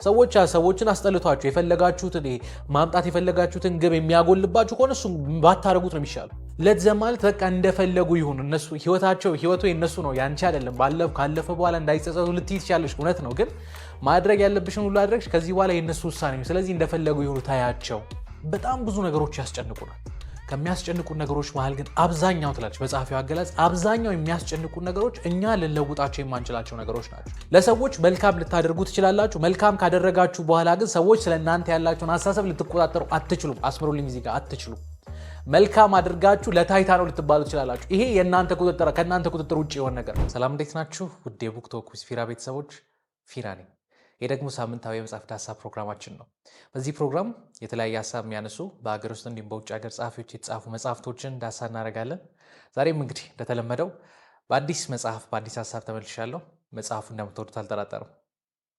ሰዎችን አስጠልቷችሁ የፈለጋችሁትን ማምጣት የፈለጋችሁትን ግብ የሚያጎልባችሁ ከሆነ እሱ ባታረጉት ነው የሚሻለው። ለዘማለት በቃ እንደፈለጉ ይሁን እነሱ ህይወቱ የነሱ ነው ያንቺ አይደለም። ካለፈ በኋላ እንዳይጸጸቱ ልትይ ትችያለሽ፣ እውነት ነው። ግን ማድረግ ያለብሽን ሁሉ አድርገሽ ከዚህ በኋላ የነሱ ውሳኔ ነው። ስለዚህ እንደፈለጉ ይሁኑ ታያቸው። በጣም ብዙ ነገሮች ያስጨንቁናል። ከሚያስጨንቁ ነገሮች መሃል ግን አብዛኛው ትላለች በጸሐፊው አገላለጽ፣ አብዛኛው የሚያስጨንቁ ነገሮች እኛ ልንለውጣቸው የማንችላቸው ነገሮች ናቸው። ለሰዎች መልካም ልታደርጉ ትችላላችሁ። መልካም ካደረጋችሁ በኋላ ግን ሰዎች ስለእናንተ ያላቸውን አስተሳሰብ ልትቆጣጠሩ አትችሉም። አስምሩልኝ፣ እዚህ ጋር አትችሉም። መልካም አድርጋችሁ ለታይታ ነው ልትባሉ ትችላላችሁ። ይሄ ከእናንተ ቁጥጥር ውጭ የሆነ ነገር። ሰላም፣ እንዴት ናችሁ? ውድ የቡክ ቶክ ዊዝ ፊራ ቤተሰቦች፣ ፊራ ነኝ። ይህ ደግሞ ሳምንታዊ የመጽሐፍ ዳሰሳ ፕሮግራማችን ነው። በዚህ ፕሮግራም የተለያየ ሀሳብ የሚያነሱ በሀገር ውስጥ እንዲሁም በውጭ ሀገር ጸሐፊዎች የተጻፉ መጽሐፍቶችን ዳሰሳ እናደርጋለን። ዛሬም እንግዲህ እንደተለመደው በአዲስ መጽሐፍ በአዲስ ሀሳብ ተመልሻለሁ። መጽሐፉ እንደምትወዱት አልጠራጠርም።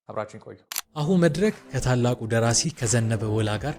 አብራችሁን ቆዩ። አሁን መድረክ ከታላቁ ደራሲ ከዘነበ ወላ ጋር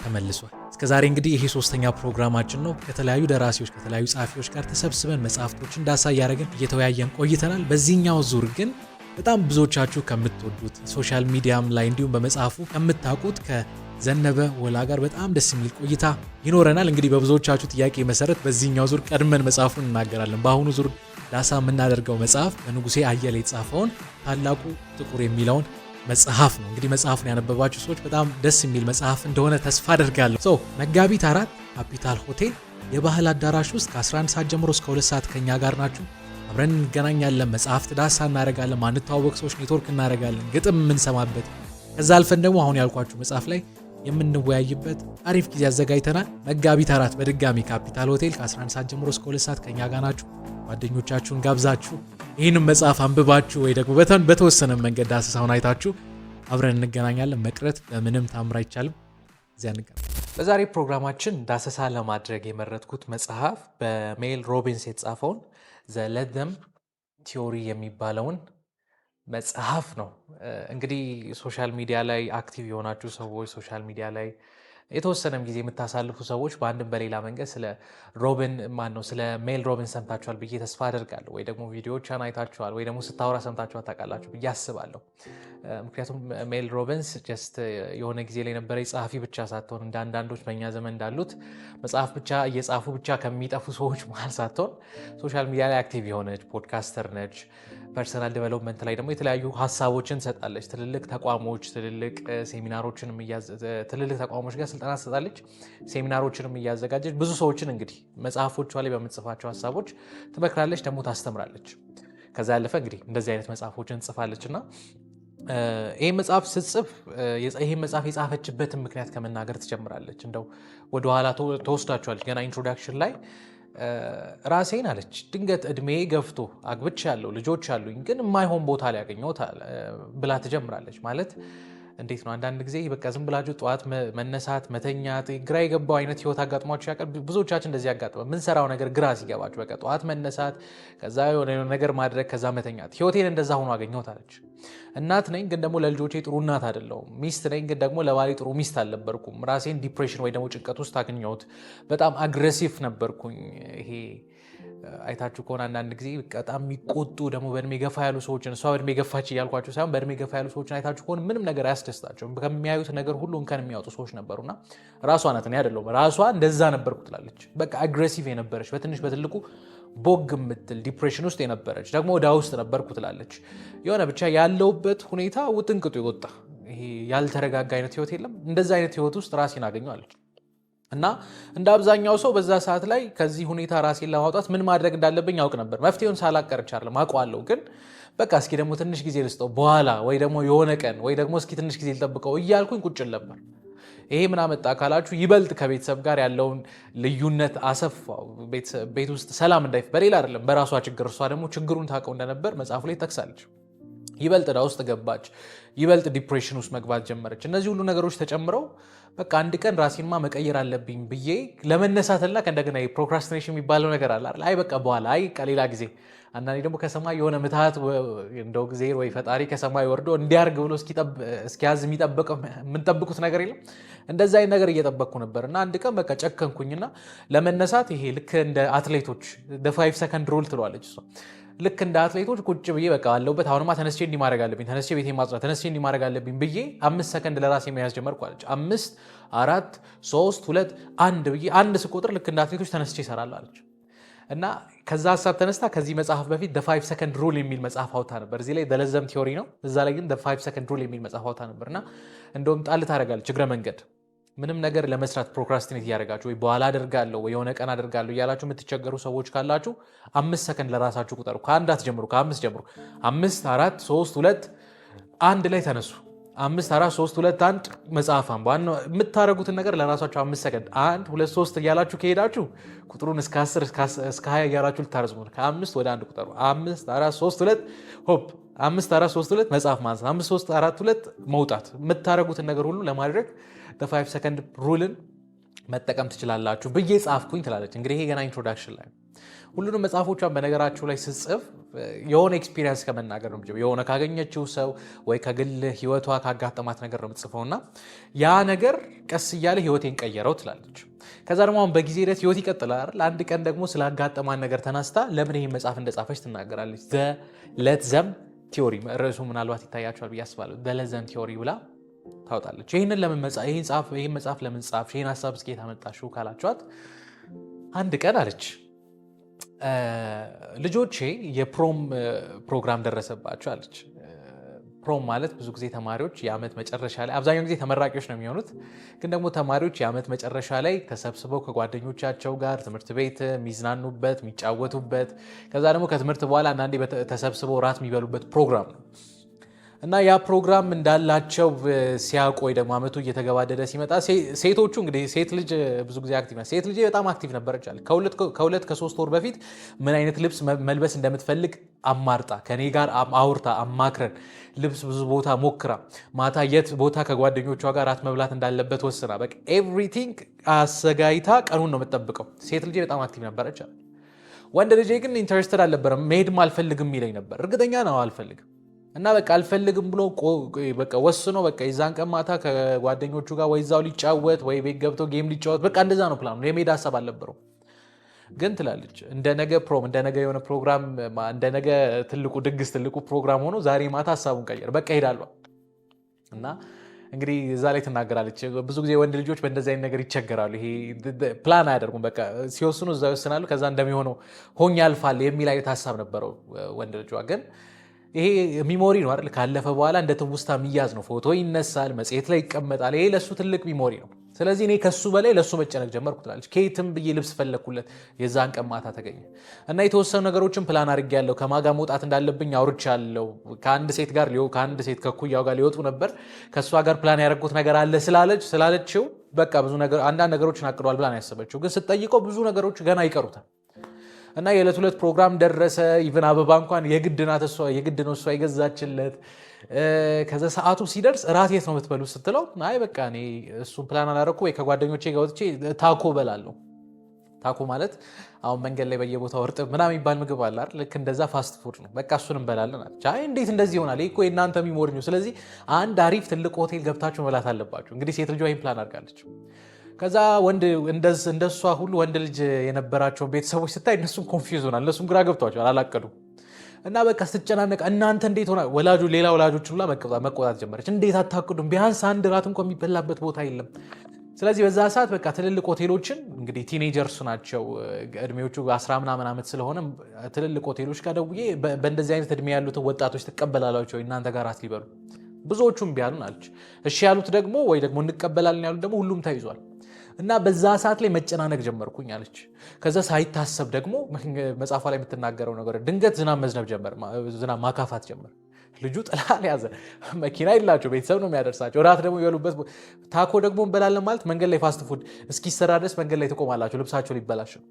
ተመልሷል። እስከዛሬ እንግዲህ ይሄ ሶስተኛ ፕሮግራማችን ነው። ከተለያዩ ደራሲዎች ከተለያዩ ጸሐፊዎች ጋር ተሰብስበን መጽሐፍቶችን ዳሰሳ እያደረግን እየተወያየን ቆይተናል። በዚህኛው ዙር ግን በጣም ብዙዎቻችሁ ከምትወዱት ሶሻል ሚዲያም ላይ እንዲሁም በመጽሐፉ ከምታውቁት ከዘነበ ወላ ጋር በጣም ደስ የሚል ቆይታ ይኖረናል። እንግዲህ በብዙዎቻችሁ ጥያቄ መሰረት በዚህኛው ዙር ቀድመን መጽሐፉን እናገራለን። በአሁኑ ዙር ዳሰሳ የምናደርገው መጽሐፍ በንጉሴ አየለ የተጻፈውን ታላቁ ጥቁር የሚለውን መጽሐፍ ነው። እንግዲህ መጽሐፉን ያነበባችሁ ሰዎች በጣም ደስ የሚል መጽሐፍ እንደሆነ ተስፋ አደርጋለሁ። መጋቢት 4 ካፒታል ሆቴል የባህል አዳራሽ ውስጥ ከ11 ሰዓት ጀምሮ እስከ 2 ሰዓት ከኛ ጋር ናችሁ። አብረን እንገናኛለን። መጽሐፍት ዳሰሳ እናደርጋለን። ማንተዋወቅ ሰዎች ኔትወርክ እናደርጋለን። ግጥም የምንሰማበት፣ ከዛ አልፈን ደግሞ አሁን ያልኳችሁ መጽሐፍ ላይ የምንወያይበት አሪፍ ጊዜ አዘጋጅተናል። መጋቢት 4 በድጋሚ ካፒታል ሆቴል ከ11 ሰዓት ጀምሮ እስከ 2 ሰዓት ከኛ ጋር ናችሁ። ጓደኞቻችሁን ጋብዛችሁ ይህንም መጽሐፍ አንብባችሁ ወይ ደግሞ በተወሰነ መንገድ ዳሰሳውን አይታችሁ አብረን እንገናኛለን። መቅረት በምንም ታምር አይቻልም። እዚያ እንገናኝ። በዛሬ ፕሮግራማችን ዳሰሳ ለማድረግ የመረጥኩት መጽሐፍ በሜል ሮቢንስ የተጻፈውን ዘ ሌት ዘም ቲዮሪ የሚባለውን መጽሐፍ ነው። እንግዲህ ሶሻል ሚዲያ ላይ አክቲቭ የሆናችሁ ሰዎች፣ ሶሻል ሚዲያ ላይ የተወሰነም ጊዜ የምታሳልፉ ሰዎች በአንድም በሌላ መንገድ ስለ ሜል ሮቢንስ ሰምታችኋል ብዬ ተስፋ አደርጋለሁ። ወይ ደግሞ ቪዲዮዎቿን አይታችኋል፣ ወይ ደግሞ ስታወራ ሰምታችኋል ታውቃላችሁ ብዬ አስባለሁ። ምክንያቱም ሜል ሮቢንስ ጀስት የሆነ ጊዜ ላይ ነበረ ጸሐፊ ብቻ ሳትሆን እንደ አንዳንዶች በእኛ ዘመን እንዳሉት መጽሐፍ ብቻ እየጻፉ ብቻ ከሚጠፉ ሰዎች መሃል ሳትሆን ሶሻል ሚዲያ ላይ አክቲቭ የሆነች ፖድካስተር ነች። ፐርሰናል ዴቨሎፕመንት ላይ ደግሞ የተለያዩ ሀሳቦችን ትሰጣለች። ትልልቅ ተቋሞች ትልልቅ ተቋሞች ጋር ስልጠና ትሰጣለች። ሴሚናሮችንም እያዘጋጀች ብዙ ሰዎችን እንግዲህ መጽሐፎቿ ላይ በምትጽፋቸው ሀሳቦች ትመክራለች፣ ደግሞ ታስተምራለች። ከዛ ያለፈ እንግዲህ እንደዚህ አይነት መጽሐፎችን ትጽፋለች እና ይህ መጽሐፍ ስትጽፍ ይህ መጽሐፍ የጻፈችበትን ምክንያት ከመናገር ትጀምራለች። እንደው ወደኋላ ተወስዳችኋለች። ገና ኢንትሮዳክሽን ላይ ራሴን አለች ድንገት እድሜ ገፍቶ አግብቻለሁ፣ ልጆች አሉኝ፣ ግን የማይሆን ቦታ ላይ ያገኘሁት ብላ ትጀምራለች። ማለት እንዴት ነው? አንዳንድ ጊዜ በቃ ዝም ብላችሁ ጠዋት መነሳት፣ መተኛት፣ ግራ የገባው አይነት ህይወት አጋጥሟችሁ ያውቃል? ብዙዎቻችን እንደዚህ ያጋጥማል። ምንሰራው ነገር ግራ ሲገባችሁ በቃ ጠዋት መነሳት፣ ከዛ የሆነ ነገር ማድረግ፣ ከዛ መተኛት። ህይወቴን እንደዛ ሆኖ አገኘሁት አለች። እናት ነኝ ግን ደግሞ ለልጆቼ ጥሩ እናት አይደለሁም። ሚስት ነኝ ግን ደግሞ ለባሌ ጥሩ ሚስት አልነበርኩም። ራሴን ዲፕሬሽን ወይ ደግሞ ጭንቀት ውስጥ አገኘሁት። በጣም አግሬሲቭ ነበርኩኝ። ይሄ አይታችሁ ከሆነ አንዳንድ ጊዜ በጣም የሚቆጡ ደግሞ በእድሜ ገፋ ያሉ ሰዎችን፣ እሷ በእድሜ ገፋች እያልኳቸው ሳይሆን በእድሜ ገፋ ያሉ ሰዎችን አይታችሁ ከሆነ ምንም ነገር አያስደስታቸውም። ከሚያዩት ነገር ሁሉ እንከን የሚያወጡ ሰዎች ነበሩና ራሷ ናት፣ እኔ አይደለሁም፣ ራሷ እንደዛ ነበርኩ ትላለች። በቃ አግሬሲቭ የነበረች በትንሽ በትልቁ ቦግ የምትል ዲፕሬሽን ውስጥ የነበረች ደግሞ ወደ ውስጥ ነበርኩ ትላለች። የሆነ ብቻ ያለውበት ሁኔታ ውጥንቅጡ የወጣ ይሄ ያልተረጋጋ አይነት ህይወት የለም። እንደዛ አይነት ህይወት ውስጥ ራሴን አገኘዋለች። እና እንደ አብዛኛው ሰው በዛ ሰዓት ላይ ከዚህ ሁኔታ ራሴን ለማውጣት ምን ማድረግ እንዳለብኝ ያውቅ ነበር። መፍትሄውን ሳላቀርች አይደለም አውቀዋለሁ፣ ግን በቃ እስኪ ደግሞ ትንሽ ጊዜ ልስጠው በኋላ ወይ ደግሞ የሆነ ቀን ወይ ደግሞ እስኪ ትንሽ ጊዜ ልጠብቀው እያልኩኝ ቁጭል ነበር። ይሄ ምን አመጣ ካላችሁ ይበልጥ ከቤተሰብ ጋር ያለውን ልዩነት አሰፋው። ቤት ውስጥ ሰላም በሌላ አይደለም በራሷ ችግር፣ እሷ ደግሞ ችግሩን ታውቀው እንደነበር መጽሐፉ ላይ ጠቅሳለች። ይበልጥ ዕዳ ውስጥ ገባች። ይበልጥ ዲፕሬሽን ውስጥ መግባት ጀመረች። እነዚህ ሁሉ ነገሮች ተጨምረው በቃ አንድ ቀን ራሴንማ መቀየር አለብኝ ብዬ ለመነሳትና ከእንደገና ፕሮክራስቲኔሽን የሚባለው ነገር አለ አይደል? አይ በቃ በኋላ አይ ሌላ ጊዜ። አንዳንዴ ደግሞ ከሰማይ የሆነ ምትሃት እንደው ጊዜ ወይ ፈጣሪ ከሰማይ ወርዶ እንዲያርግ ብሎ እስኪያዝ የምንጠብቁት ነገር የለም። እንደዛ አይነት ነገር እየጠበቅኩ ነበር እና አንድ ቀን በቃ ጨከንኩኝና ለመነሳት ይሄ ልክ እንደ አትሌቶች 5 ሰከንድ ሩል ትለዋለች እሷ። ልክ እንደ አትሌቶች ቁጭ ብዬ በቃ አለሁበት አሁንማ ተነስቼ እንዲህ ማድረግ አለብኝ፣ ተነስቼ ቤቴን ማጽዳት፣ ተነስቼ እንዲህ ማድረግ አለብኝ ብዬ 5 ሰከንድ ለራሴ መያዝ ጀመርኩ አለች። 5 4 3 2 1 ብዬ አንድ ስቆጥር ልክ እንደ አትሌቶች ተነስቼ እሰራለሁ አለች። እና ከዛ ሀሳብ ተነስታ ከዚህ መጽሐፍ በፊት the 5 second rule የሚል መጽሐፍ አውጣ ነበር። እዚህ ላይ ለዘም ቲዮሪ ነው፣ እዛ ላይ ግን the 5 second rule የሚል መጽሐፍ አውጣ ነበር። እና እንደውም ጣል ታደርጋለች እግረ መንገድ ምንም ነገር ለመስራት ፕሮክራስቲኔት እያደረጋችሁ ወይ በኋላ አደርጋለሁ ወይ የሆነ ቀን አደርጋለሁ እያላችሁ የምትቸገሩ ሰዎች ካላችሁ 5 ሰከንድ ለራሳችሁ ቁጠሩ። ከአንድ አትጀምሩ፣ ከ5 ጀምሩ። 5 4 3 2 1 ላይ ተነሱ። 5 4 3 2 1 መጽሐፍ አንቡ። የምታደርጉትን ነገር ለራሳችሁ 5 ሰከንድ 1 2 3 እያላችሁ ከሄዳችሁ ቁጥሩን እስከ 10 እስከ 20 እያላችሁ ልታረዝሙ። ከ5 ወደ 1 ቁጠሩ። 5 4 3 2 ሆፕ 5 4 3 2 መጽሐፍ ማንሳት። 5 3 4 2 መውጣት። የምታደርጉትን ነገር ሁሉ ለማድረግ the5 second ሩልን መጠቀም ትችላላችሁ ብዬ ጻፍኩኝ ትላለች። እንግዲህ ይሄ ገና ኢንትሮዳክሽን ላይ ሁሉንም መጽሐፎቿን በነገራችሁ ላይ ስጽፍ የሆነ ኤክስፒሪየንስ ከመናገር ነው የምጀምረው። የሆነ ካገኘችው ሰው ወይ ከግል ህይወቷ ካጋጠማት ነገር ነው የምትጽፈውና ያ ነገር ቀስ እያለ ህይወቴን ቀየረው ትላለች። ከዛ ደግሞ አሁን በጊዜ ሂደት ህይወት ይቀጥላል። አንድ ቀን ደግሞ ስላጋጠማን ነገር ተነስታ ለምን ይሄን መጽሐፍ እንደጻፈች ትናገራለች። let them ቲዮሪ ርዕሱ ምናልባት ይታያቸዋል ብዬ አስባለሁ። let them ቲዮሪ ብላ ታውጣለች። ይሄንን ለምን መጽሐፍ ይሄን መጽሐፍ ለምን ጻፍሽ? ይሄን ሐሳብ እስኪ ታመጣሽው ካላችኋት አንድ ቀን አለች ልጆቼ የፕሮም ፕሮግራም ደረሰባቸው አለች። ፕሮም ማለት ብዙ ጊዜ ተማሪዎች የዓመት መጨረሻ ላይ አብዛኛው ጊዜ ተመራቂዎች ነው የሚሆኑት፣ ግን ደግሞ ተማሪዎች የዓመት መጨረሻ ላይ ተሰብስበው ከጓደኞቻቸው ጋር ትምህርት ቤት የሚዝናኑበት የሚጫወቱበት፣ ከዛ ደግሞ ከትምህርት በኋላ አንዳንዴ ተሰብስበው ራት የሚበሉበት ፕሮግራም ነው። እና ያ ፕሮግራም እንዳላቸው ሲያቆይ ደግሞ አመቱ እየተገባደደ ሲመጣ ሴቶቹ እንግዲህ ሴት ልጅ ብዙ ጊዜ አክቲቭ ናት። ሴት ልጅ በጣም አክቲቭ ነበረች አለ። ከሁለት ከ3 ወር በፊት ምን አይነት ልብስ መልበስ እንደምትፈልግ አማርጣ ከኔ ጋር አውርታ አማክረን ልብስ ብዙ ቦታ ሞክራ ማታ የት ቦታ ከጓደኞቿ ጋር ራት መብላት እንዳለበት ወስና በቃ ኤቭሪቲንግ አዘጋጅታ ቀኑን ነው የምትጠብቀው። ሴት ልጅ በጣም አክቲቭ ነበረች አለ። ወንድ ልጅ ግን ኢንተረስትድ አልነበረም። መሄድም አልፈልግም ይለኝ ነበር። እርግጠኛ ነው አልፈልግም እና በቃ አልፈልግም ብሎ በቃ ወስኖ በቃ የዛን ቀን ማታ ከጓደኞቹ ጋር ወይ እዛው ሊጫወት ወይ ቤት ገብቶ ጌም ሊጫወት በቃ እንደዛ ነው ፕላኑ። የሜዳ ሀሳብ አልነበረው። ግን ትላለች እንደ ነገ ፕሮም እንደ ነገ የሆነ ፕሮግራም እንደ ነገ ትልቁ ድግስ ትልቁ ፕሮግራም ሆኖ ዛሬ ማታ ሀሳቡን ቀየር በቃ ሄዳለሁ። እና እንግዲህ እዛ ላይ ትናገራለች። ብዙ ጊዜ ወንድ ልጆች በእንደዚህ አይነት ነገር ይቸገራሉ። ይሄ ፕላን አያደርጉም። በቃ ሲወስኑ እዛ ይወስናሉ። ከዛ እንደሚሆነው ሆኝ ያልፋል የሚል አይነት ሀሳብ ነበረው ወንድ ልጇ። ግን ይሄ ሚሞሪ ነው አይደል? ካለፈ በኋላ እንደ ትውስታ የሚያዝ ነው። ፎቶ ይነሳል፣ መጽሔት ላይ ይቀመጣል። ይሄ ለሱ ትልቅ ሚሞሪ ነው። ስለዚህ እኔ ከሱ በላይ ለሱ መጨነቅ ጀመርኩ ትላለች። ከየትም ብዬ ልብስ ፈለግኩለት። የዛን ቀን ማታ ተገኘ እና የተወሰኑ ነገሮችን ፕላን አድርጌያለሁ። ከማጋ መውጣት እንዳለብኝ አውርቻለሁ። ከአንድ ሴት ከኩያው ጋር ሊወጡ ነበር። ከእሷ ጋር ፕላን ያደረጉት ነገር አለ ስላለችው በቃ ብዙ ነገር አንዳንድ ነገሮችን አቅዷል ብላ ነው ያሰበችው። ግን ስትጠይቀው ብዙ ነገሮች ገና ይቀሩታል። እና የዕለት ሁለት ፕሮግራም ደረሰ። ኢቭን አበባ እንኳን የግድ ነው እሷ የገዛችለት። ከዛ ሰዓቱ ሲደርስ እራት የት ነው የምትበሉት ስትለው አይ በቃ እኔ እሱን ፕላን አላደረኩ ወይ ከጓደኞቼ ጋር ወጥቼ ታኮ በላለሁ። ታኮ ማለት አሁን መንገድ ላይ በየቦታው እርጥብ ምናምን የሚባል ምግብ አለ አይደል? ልክ እንደዛ ፋስት ፉድ ነው። በቃ እሱን እንበላለን አለች። አይ እንዴት እንደዚህ ይሆናል? ይሄ እኮ የእናንተ ሚሞሪ ነው። ስለዚህ አንድ አሪፍ ትልቅ ሆቴል ገብታችሁ መብላት አለባችሁ። እንግዲህ ሴት ልጇ ይሄን ፕላን አድርጋለች። ከዛ እንደሷ ሁሉ ወንድ ልጅ የነበራቸው ቤተሰቦች ስታይ እነሱም ኮንፊውዝ ሆናል። እነሱም ግራ ገብቷቸዋል፣ አላቀዱም። እና በቃ ስትጨናነቅ እናንተ እንዴት ሆና ሌላ ወላጆች ሁላ መቆጣት ጀመረች። እንዴት አታቅዱም? ቢያንስ አንድ ራት እንኳን የሚበላበት ቦታ የለም። ስለዚህ በዛ ሰዓት በቃ ትልልቅ ሆቴሎችን እንግዲህ ቲኔጀርስ ናቸው እድሜዎቹ 10 ምናምን ዓመት ስለሆነ ትልልቅ ሆቴሎች ጋር ደውዬ በእንደዚህ አይነት እድሜ ያሉትን ወጣቶች ትቀበላላቸው እናንተ ጋር ራት ሊበሉ? ብዙዎቹም ቢያሉን አለች። እሺ ያሉት ደግሞ ወይ ደግሞ እንቀበላለን ያሉት ደግሞ ሁሉም ተይዟል። እና በዛ ሰዓት ላይ መጨናነቅ ጀመርኩኝ አለች። ከዛ ሳይታሰብ ደግሞ መጽሐፏ ላይ የምትናገረው ነገር ድንገት ዝናብ መዝነብ ጀመር፣ ዝናብ ማካፋት ጀመር። ልጁ ጥላ ያዘ። መኪና የላቸው፣ ቤተሰብ ነው የሚያደርሳቸው። እራት ደግሞ የበሉበት ታኮ ደግሞ እንበላለን ማለት መንገድ ላይ ፋስት ፉድ እስኪሰራ ድረስ መንገድ ላይ ትቆማላቸው፣ ልብሳቸው ሊበላሽ ነው።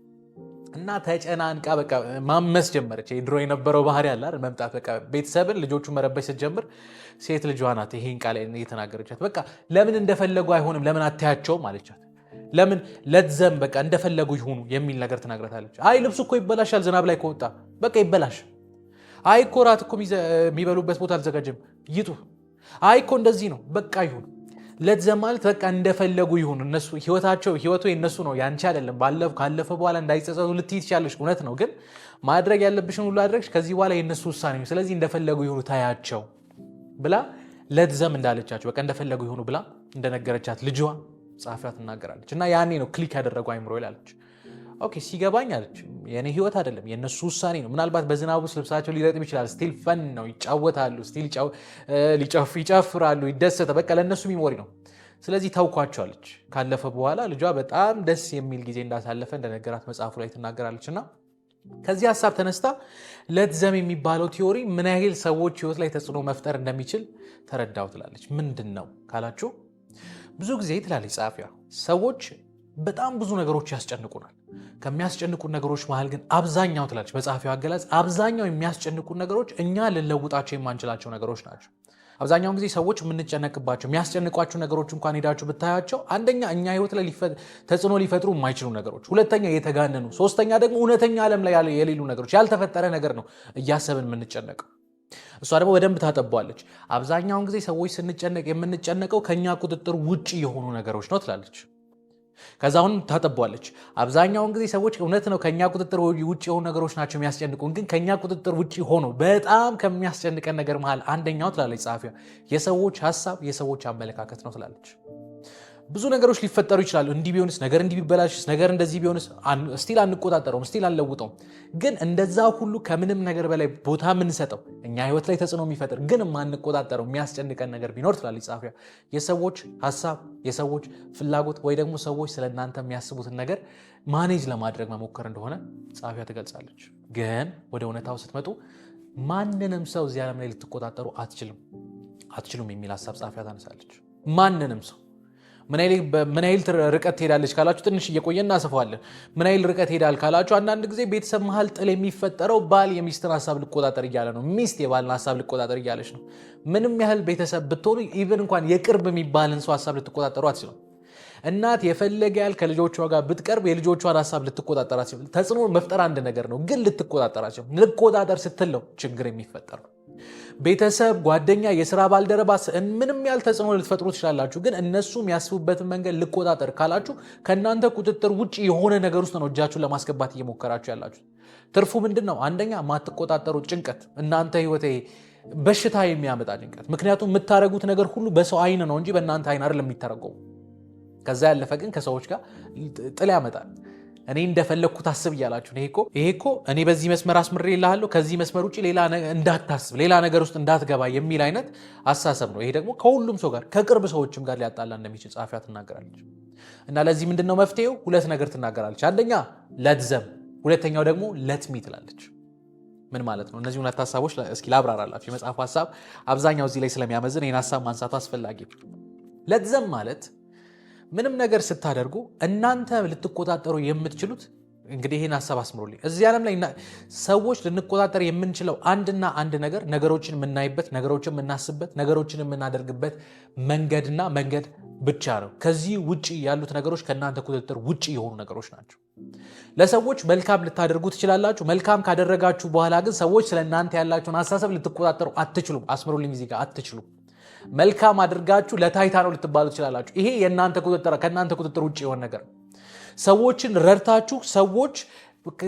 እና ተጨናንቃ በቃ ማመስ ጀመረች። ድሮ የነበረው ባህሪ ያለ አይደል መምጣት። በቃ ቤተሰብን ልጆቹ መረበሽ ስትጀምር ሴት ልጇ ናት ይሄን ቃል የተናገረቻት። በቃ ለምን እንደፈለጉ አይሆንም ለምን አታያቸውም አለቻት። ለምን ለትዘም በቃ እንደፈለጉ ይሁኑ የሚል ነገር ትናገራታለች። አይ ልብሱ እኮ ይበላሻል ዝናብ ላይ ከወጣ በቃ ይበላሽ። አይ እኮ ራት እኮ የሚበሉበት ቦታ አልዘጋጀም ይጡ። አይ እኮ እንደዚህ ነው በቃ ይሁን። ለትዘም ማለት በቃ እንደፈለጉ ይሁኑ እነሱ ህይወቱ የነሱ ነው ያንቺ አይደለም ካለፈ በኋላ እንዳይጸጸቱ ልትይ ትችያለሽ እውነት ነው ግን ማድረግ ያለብሽን ሁሉ አድርገሽ ከዚህ በኋላ የነሱ ውሳኔ ነው ስለዚህ እንደፈለጉ ይሁኑ ታያቸው ብላ ለትዘም እንዳለቻቸው በቃ እንደፈለጉ ይሁኑ ብላ እንደነገረቻት ልጇ ጻፊያ ትናገራለች እና ያኔ ነው ክሊክ ያደረገው አይምሮ ይላለች ኦኬ ሲገባኝ አለች የኔ ህይወት አይደለም የነሱ ውሳኔ ነው ምናልባት በዝናቡ ልብሳቸው ሊረጥብ ይችላል ስቲል ፈን ነው ይጫወታሉ ስቲል ይጨፍራሉ ይደሰተ በቃ ለነሱ ሚሞሪ ነው ስለዚህ ታውቋቸዋለች ካለፈ በኋላ ልጇ በጣም ደስ የሚል ጊዜ እንዳሳለፈ እንደነገራት መጽሐፉ ላይ ትናገራለችና ከዚህ ሐሳብ ተነስታ ለትዘም የሚባለው ቲዮሪ ምን ያህል ሰዎች ህይወት ላይ ተጽዕኖ መፍጠር እንደሚችል ተረዳው ትላለች ምንድነው ካላችሁ ብዙ ጊዜ ትላለች ጻፊያ ሰዎች በጣም ብዙ ነገሮች ያስጨንቁናል ከሚያስጨንቁን ነገሮች መሃል ግን አብዛኛው ትላለች በጻፊው አገላጽ አብዛኛው የሚያስጨንቁን ነገሮች እኛ ልንለውጣቸው የማንችላቸው ነገሮች ናቸው አብዛኛውን ጊዜ ሰዎች የምንጨነቅባቸው የሚያስጨንቋቸው ነገሮች እንኳን ሄዳችሁ ብታያቸው አንደኛ እኛ ህይወት ላይ ተጽዕኖ ሊፈጥሩ የማይችሉ ነገሮች ሁለተኛ የተጋነኑ ሶስተኛ ደግሞ እውነተኛ ዓለም ላይ የሌሉ ነገሮች ያልተፈጠረ ነገር ነው እያሰብን የምንጨነቀው እሷ ደግሞ በደንብ ታጠባለች አብዛኛውን ጊዜ ሰዎች ስንጨነቅ የምንጨነቀው ከኛ ቁጥጥር ውጪ የሆኑ ነገሮች ነው ትላለች ከዛውን ታጠባለች አብዛኛውን ጊዜ ሰዎች እውነት ነው ከኛ ቁጥጥር ውጪ የሆኑ ነገሮች ናቸው የሚያስጨንቁን ግን ከኛ ቁጥጥር ውጪ ሆኖ በጣም ከሚያስጨንቀን ነገር መሃል አንደኛው ትላለች ጻፊያ የሰዎች ሐሳብ የሰዎች አመለካከት ነው ትላለች ብዙ ነገሮች ሊፈጠሩ ይችላሉ እንዲህ ቢሆንስ ነገር እንዲህ ቢበላሽስ ነገር እንደዚህ ቢሆንስ ስቲል አንቆጣጠረውም ስቲል አንለውጠውም ግን እንደዛ ሁሉ ከምንም ነገር በላይ ቦታ የምንሰጠው እኛ ህይወት ላይ ተጽዕኖ የሚፈጥር ግን ማንቆጣጠረው የሚያስጨንቀን ነገር ቢኖር ትላለች ጻፊያ የሰዎች ሐሳብ የሰዎች ፍላጎት ወይ ደግሞ ሰዎች ስለእናንተ የሚያስቡትን ነገር ማኔጅ ለማድረግ መሞከር እንደሆነ ጻፊያ ትገልጻለች ግን ወደ እውነታው ስትመጡ ማንንም ሰው እዚህ ዓለም ላይ ልትቆጣጠሩ አትችሉም የሚል ሐሳብ ጻፊያ ታነሳለች ማንንም ሰው ምን ያህል ርቀት ትሄዳለች ካላችሁ ትንሽ እየቆየን እናሰፋዋለን ምን ያህል ርቀት ሄዳል ካላችሁ አንዳንድ ጊዜ ቤተሰብ መሃል ጥል የሚፈጠረው ባል የሚስትን ሐሳብ ልቆጣጠር እያለ ነው ሚስት የባልን ሐሳብ ልቆጣጠር እያለች ነው ምንም ያህል ቤተሰብ ብትሆኑ ኢቭን እንኳን የቅርብ የሚባልን ሰው ሐሳብ ልትቆጣጠሩ አትችሉም እናት የፈለገ ያህል ከልጆቿ ጋር ብትቀርብ የልጆቿን ሐሳብ ልትቆጣጠር አትችልም ተጽዕኖ መፍጠር አንድ ነገር ነው ግን ልትቆጣጠር አትችልም ልቆጣጠር ስትለው ችግር የሚፈጠረው ቤተሰብ ጓደኛ የሥራ ባልደረባ ምንም ያህል ተጽዕኖ ልትፈጥሩ ትችላላችሁ ግን እነሱ የሚያስቡበትን መንገድ ልቆጣጠር ካላችሁ ከእናንተ ቁጥጥር ውጪ የሆነ ነገር ውስጥ ነው እጃችሁን ለማስገባት እየሞከራችሁ ያላችሁ ትርፉ ምንድነው አንደኛ ማትቆጣጠሩት ጭንቀት እናንተ ህይወት በሽታ የሚያመጣ ጭንቀት ምክንያቱም የምታረጉት ነገር ሁሉ በሰው አይን ነው እንጂ በእናንተ አይን አይደለም የሚተረጎመው ከዛ ያለፈ ግን ከሰዎች ጋር ጥል ያመጣል እኔ እንደፈለኩት አስብ ይያላችሁ ይሄ እኮ እኔ በዚህ መስመር አስምሬልሃለሁ ከዚህ መስመር ውጪ ሌላ እንዳታስብ ሌላ ነገር ውስጥ እንዳትገባ የሚል አይነት አሳሰብ ነው ይሄ ደግሞ ከሁሉም ሰው ጋር ከቅርብ ሰዎችም ጋር ሊያጣላ እንደሚችል ጻፊያ ትናገራለች እና ለዚህ ምንድነው መፍትሄው ሁለት ነገር ትናገራለች አንደኛ ለትዘም ሁለተኛው ደግሞ ለትሚ ትላለች ምን ማለት ነው እነዚህ ሁለት ሐሳቦች እስኪ ላብራራላችሁ የመጽሐፉ ሐሳብ አብዛኛው እዚህ ላይ ስለሚያመዝን ይሄን ሐሳብ ማንሳቱ አስፈላጊ ለትዘም ማለት ምንም ነገር ስታደርጉ እናንተ ልትቆጣጠሩ የምትችሉት እንግዲህ ይሄን ሐሳብ አስምሩልኝ እዚህ ዓለም ላይ ሰዎች ልንቆጣጠር የምንችለው አንድና አንድ ነገር ነገሮችን የምናይበት ነገሮችን የምናስብበት ነገሮችን የምናደርግበት መንገድ ብቻ ነው ከዚህ ውጪ ያሉት ነገሮች ከእናንተ ቁጥጥር ውጪ የሆኑ ነገሮች ናቸው ለሰዎች መልካም ልታደርጉ ትችላላችሁ መልካም ካደረጋችሁ በኋላ ግን ሰዎች ስለእናንተ ያላችሁን አስተሳሰብ ልትቆጣጠሩ አትችሉም አስምሩልኝ እዚህ ጋር አትችሉም መልካም አድርጋችሁ ለታይታ ነው ልትባሉ ትችላላችሁ ይሄ ከእናንተ ቁጥጥር ውጪ የሆነ ነገር ሰዎችን ረድታችሁ ሰዎች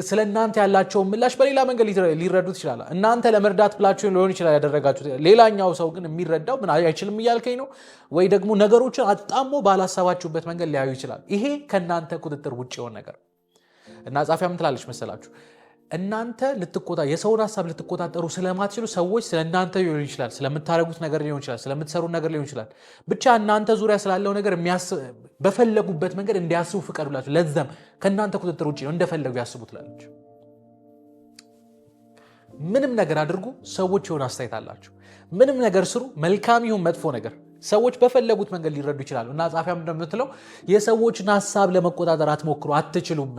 ስለእናንተ ያላቸውን ምላሽ በሌላ መንገድ ሊረዱት ይችላል እናንተ ለመርዳት ብላችሁ ሊሆን ይችላል ያደረጋችሁት ሌላኛው ሰው ግን የሚረዳው ምን አይችልም እያልከኝ ነው ወይ ደግሞ ነገሮችን አጣሞ ባላሰባችሁበት መንገድ ሊያዩ ይችላል ይሄ ከእናንተ ቁጥጥር ውጪ የሆነ ነገር እና ጻፊያ ምን ትላለች መሰላችሁ እናንተ የሰውን ሐሳብ ልትቆጣጠሩ ስለማትችሉ ሰዎች ስለእናንተ ሊሆን ይችላል ስለምታረጉት ነገር ሊሆን ይችላል ስለምትሰሩት ነገር ሊሆን ይችላል ብቻ እናንተ ዙሪያ ስላለው ነገር በፈለጉበት መንገድ እንዲያስቡ ፍቀዱላችሁ ለዛም ከእናንተ ቁጥጥር ውጪ ነው እንደፈለጉ ያስቡ ትላለች ምንም ነገር አድርጉ ሰዎች የሆነ አስተያየት አላቸው ምንም ነገር ስሩ መልካም ይሁን መጥፎ ነገር ሰዎች በፈለጉት መንገድ ሊረዱ ይችላሉ እና ጻፊያም እንደምትለው የሰዎችን ሐሳብ ለመቆጣጠር አትሞክሩ አትችሉም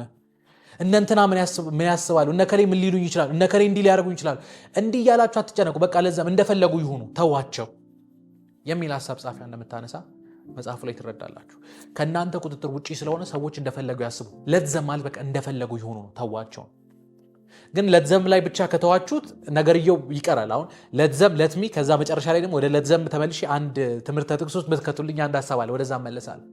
እነንተና ምን ያስባሉ እነከሌ ምን ሊሉኝ ይችላል እነከሌ እንዲህ ሊያደርጉኝ ይችላል እንዲህ ያላችሁ አትጨነቁ በቃ ለዛም እንደፈለጉ ይሁኑ ተዋቸው የሚል ሐሳብ ጻፊያ እንደምታነሳ መጽሐፉ ላይ ትረዳላችሁ ከእናንተ ቁጥጥር ውጪ ስለሆነ ሰዎች እንደፈለጉ ያስቡ ለዛም ማለት በቃ እንደፈለጉ ይሁኑ ተዋቸው ግን ለትዘም ላይ ብቻ ከተዋችሁት ነገርየው ይቀራል። አሁን ለትዘም ለትሚ ከዛ መጨረሻ ላይ ደግሞ ወደ ለትዘም ተመልሼ አንድ ትምህርት ጥቅስ ውስጥ ብትከቱልኝ አንድ ሐሳብ አለ፣ ወደዛ መለሳለሁ።